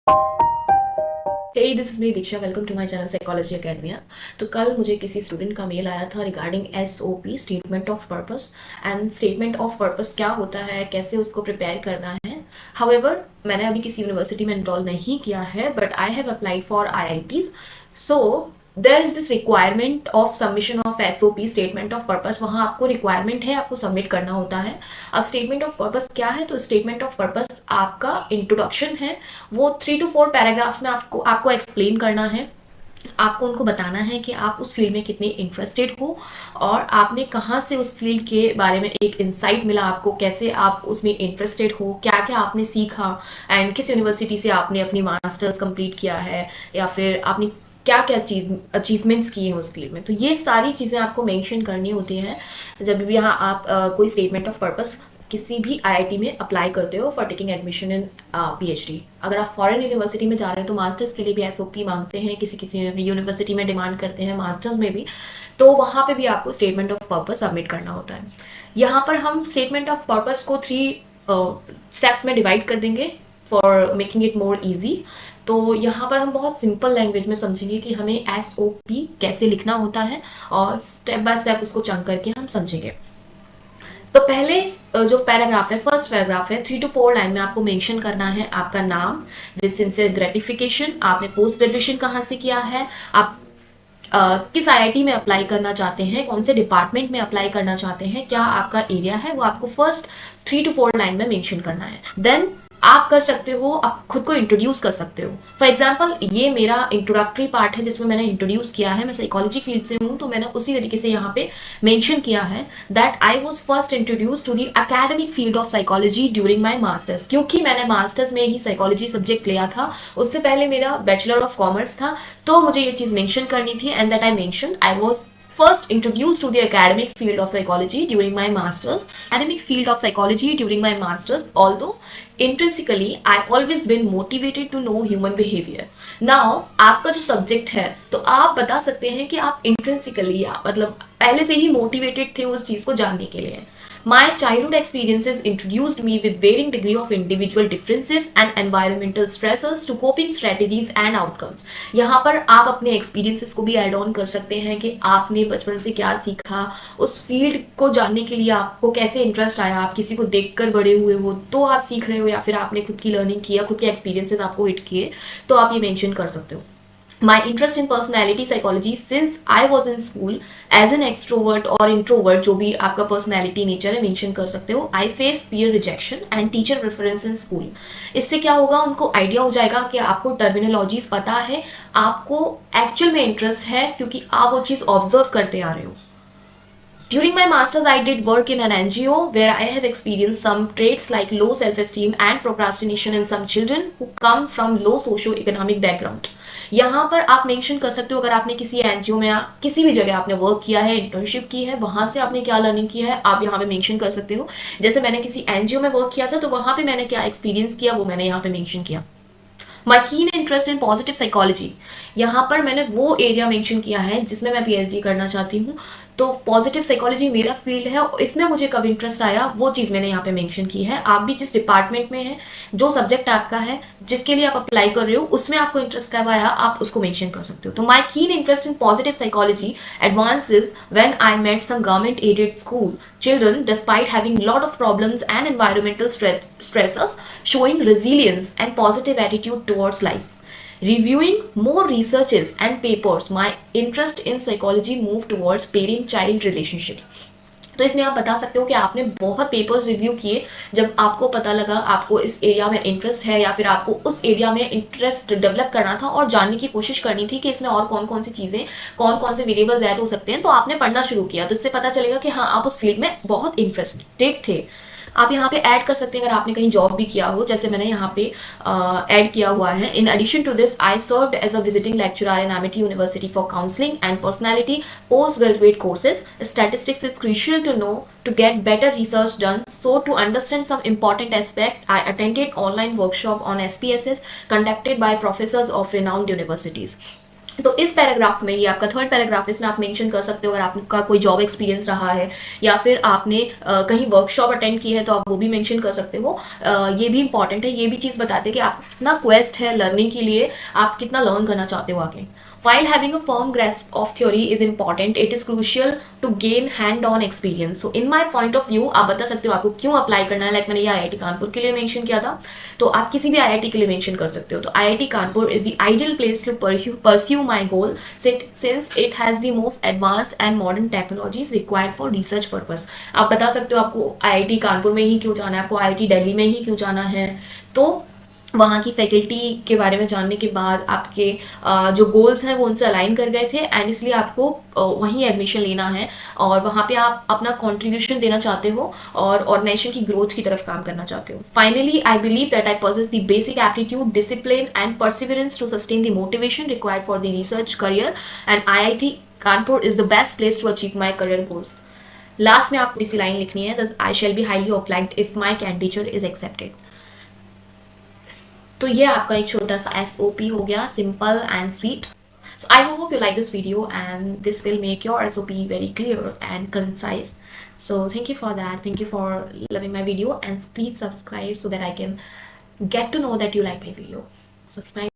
Hey this is me Diksha, welcome to my channel psychology academia. तो कल मुझे किसी स्टूडेंट का मेल आया था regarding SOP, statement of purpose. And statement of purpose क्या होता है, कैसे उसको प्रिपेयर करना है। हाउएवर मैंने अभी किसी यूनिवर्सिटी में एनरोल नहीं किया है, but I have applied for IITs. So there is this requirement of submission of SOP, statement of purpose. वहाँ आपको रिक्वायरमेंट है, आपको सबमिट करना होता है। अब स्टेटमेंट ऑफ पर्पस क्या है, तो स्टेटमेंट ऑफ पर्पस आपका इंट्रोडक्शन है। वो 3 to 4 पैराग्राफ्स में आपको एक्सप्लेन करना है। आपको उनको बताना है कि आप उस फील्ड में कितने इंटरेस्टेड हो और आपने कहाँ से उस फील्ड के बारे में एक इंसाइट मिला आपको, कैसे आप उसमें इंटरेस्टेड हो, क्या क्या आपने सीखा, एंड किस यूनिवर्सिटी से आपने अपनी मास्टर्स कंप्लीट किया है, या फिर आपने क्या क्या अचीवमेंट्स किए हैं उस फील्ड में। तो ये सारी चीज़ें आपको मेंशन करनी होती हैं जब भी यहाँ आप कोई स्टेटमेंट ऑफ पर्पस किसी भी आईआईटी में अप्लाई करते हो for taking admission in PhD. अगर आप फॉरेन यूनिवर्सिटी में जा रहे हो तो मास्टर्स के लिए भी एसओपी मांगते हैं, किसी किसी यूनिवर्सिटी में डिमांड करते हैं मास्टर्स में भी। तो वहाँ पे भी आपको स्टेटमेंट ऑफ पर्पस सबमिट करना होता है। यहाँ पर हम स्टेटमेंट ऑफ पर्पस को 3 स्टेप्स में डिवाइड कर देंगे for making it more easy. तो यहाँ पर हम बहुत सिंपल लैंग्वेज में समझेंगे कि हमें एसओपी कैसे लिखना होता है, और स्टेप बाय स्टेप उसको चंक करके हम समझेंगे। तो पहले जो पैराग्राफ है, फर्स्ट पैराग्राफ है, 3 to 4 लाइन में आपको मेंशन करना है आपका नाम, विद सिंसियर ग्रेटिफिकेशन, आपने पोस्ट ग्रेजुएशन कहाँ से किया है, आप किस आईआईटी में अप्लाई करना चाहते हैं, कौन से डिपार्टमेंट में अप्लाई करना चाहते हैं, क्या आपका एरिया है, वो आपको फर्स्ट 3 to 4 लाइन में मेंशन करना है। देन आप कर सकते हो, आप खुद को इंट्रोड्यूस कर सकते हो। फॉर एग्जाम्पल ये मेरा इंट्रोडक्टरी पार्ट है जिसमें मैंने इंट्रोड्यूस किया है, मैं साइकोलॉजी फील्ड से हूँ, तो मैंने उसी तरीके से यहाँ पे मेंशन किया है that I was first introduce to the academic field of psychology during my masters. क्योंकि मैंने मास्टर्स में ही साइकोलॉजी सब्जेक्ट लिया था, उससे पहले मेरा बैचलर ऑफ कॉमर्स था, तो मुझे ये चीज़ मेंशन करनी थी। And that I mention I was first introduced to the academic field of psychology during my masters, although intrinsically I always been motivated to know human behavior. Now आपका जो subject है, तो आप बता सकते हैं कि आप intrinsically मतलब पहले से ही मोटिवेटेड थे उस चीज को जानने के लिए। My childhood experiences introduced me with varying degree of individual differences and environmental stressors to coping strategies and outcomes. यहाँ पर आप अपने experiences को भी add on कर सकते हैं कि आपने बचपन से क्या सीखा, उस फील्ड को जानने के लिए आपको कैसे इंटरेस्ट आया, आप किसी को देखकर बड़े हुए हो तो आप सीख रहे हो, या फिर आपने खुद की लर्निंग किया, खुद के एक्सपीरियंसेस आपको हिट किए, तो आप ये मेंशन कर सकते हो। My interest in personality psychology since I was in school as an extrovert or introvert, जो भी आपका personality nature है मेंशन कर सकते हो। I faced peer rejection and teacher preference in school। इससे क्या होगा, उनको आइडिया हो जाएगा कि आपको टर्मिनोलॉजीज पता है, आपको एक्चुअल में इंटरेस्ट है, क्योंकि आप वो चीज़ ऑब्जर्व करते आ रहे हो। During my masters, I did work in an NGO where I have experienced some traits like low self-esteem and procrastination in some children who come from low socio-economic background। यहाँ पर आप मेंशन कर सकते हो, अगर आपने किसी एनजीओ में या किसी भी जगह आपने वर्क किया है, इंटर्नशिप की है, वहाँ से आपने क्या लर्निंग किया है, आप यहाँ पे मेंशन कर सकते हो। जैसे मैंने किसी एनजीओ में वर्क किया था, तो वहाँ पे मैंने क्या एक्सपीरियंस किया वो मैंने यहाँ पे मेंशन किया। माई keen interest in positive psychology, यहाँ पर मैंने वो एरिया मेंशन किया है जिसमें मैं पीएचडी करना चाहती हूँ। तो पॉजिटिव साइकोलॉजी मेरा फील्ड है, इसमें मुझे कब इंटरेस्ट आया वो चीज़ मैंने यहाँ पे मेंशन की है। आप भी जिस डिपार्टमेंट में है, जो सब्जेक्ट आपका है, जिसके लिए आप अप्लाई कर रहे हो, उसमें आपको इंटरेस्ट कब आया, आप उसको मेंशन कर सकते हो। तो my keen interest in positive psychology advances when I met some government aided school children despite having lot of problems and environmental stressors, showing resilience and positive attitude towards life. Reviewing more researches and papers, my interest in psychology moved towards parent-child relationships. तो इसमें आप बता सकते हो कि आपने बहुत papers review किए जब आपको पता लगा आपको इस एरिया में इंटरेस्ट है, या फिर आपको उस एरिया में इंटरेस्ट डेवलप करना था और जानने की कोशिश करनी थी कि इसमें और कौन कौन सी चीज़ें, कौन कौन से वेरिएबल्स ऐड हो सकते हैं, तो आपने पढ़ना शुरू किया। तो इससे पता चलेगा कि हाँ, आप उस फील्ड में बहुत इंटरेस्टेड थे। आप यहाँ पे ऐड कर सकते हैं अगर आपने कहीं जॉब भी किया हो, जैसे मैंने यहाँ पे ऐड किया हुआ है। In addition to this I served as a visiting lecturer in Amity University for counselling and personality post graduate courses. Statistics is crucial to know to get better research done. So to understand some important aspect, I attended online workshop on SPSS conducted by professors of renowned universities. तो इस paragraph में, ये आपका third paragraph, इसमें आप mention कर सकते हो अगर आपका कोई जॉब एक्सपीरियंस रहा है या फिर आपने कहीं वर्कशॉप अटेंड की है तो आप वो भी मेंशन कर सकते हो। ये भी इंपॉर्टेंट है, ये भी चीज़ बताते हैं कि आप कितना क्वेस्ट है लर्निंग के लिए, आप कितना लर्न करना चाहते हो आगे। While having a firm grasp of theory is important, it is crucial to gain hand-on experience. So in my point of view, आप बता सकते हो आपको क्यों अप्लाई करना है। लाइक मैंने ये IIT कानपुर के लिए मेंशन किया था, तो आप किसी भी IIT के लिए मेंशन कर सकते हो। तो IIT Kanpur is the ideal place to pursue my goal since it has the most advanced and modern technologies required for research purpose. आप बता सकते हो आपको IIT कानपुर में ही क्यों जाना है, आपको IIT दिल्ली में ही क्यों जाना है। तो वहाँ की फैकल्टी के बारे में जानने के बाद आपके जो गोल्स हैं वो उनसे अलाइन कर गए थे, एंड इसलिए आपको वहीं एडमिशन लेना है और वहाँ पे आप अपना कंट्रीब्यूशन देना चाहते हो और ऑर्गेनाइजेशन की ग्रोथ की तरफ काम करना चाहते हो। Finally I believe that I possess the basic aptitude, discipline and perseverance to sustain the motivation required for the research career, and IIT Kanpur is the best place to achieve my career goals. Last में आपको इसी line लिखनी है, I shall be highly obliged if my candidature is accepted. तो ये आपका एक छोटा सा SOP हो गया, simple and sweet. So I hope you like this video and this will make your SOP very clear and concise. So thank you for that. Thank you for loving my video, and please subscribe so that I can get to know that you like my video. Subscribe.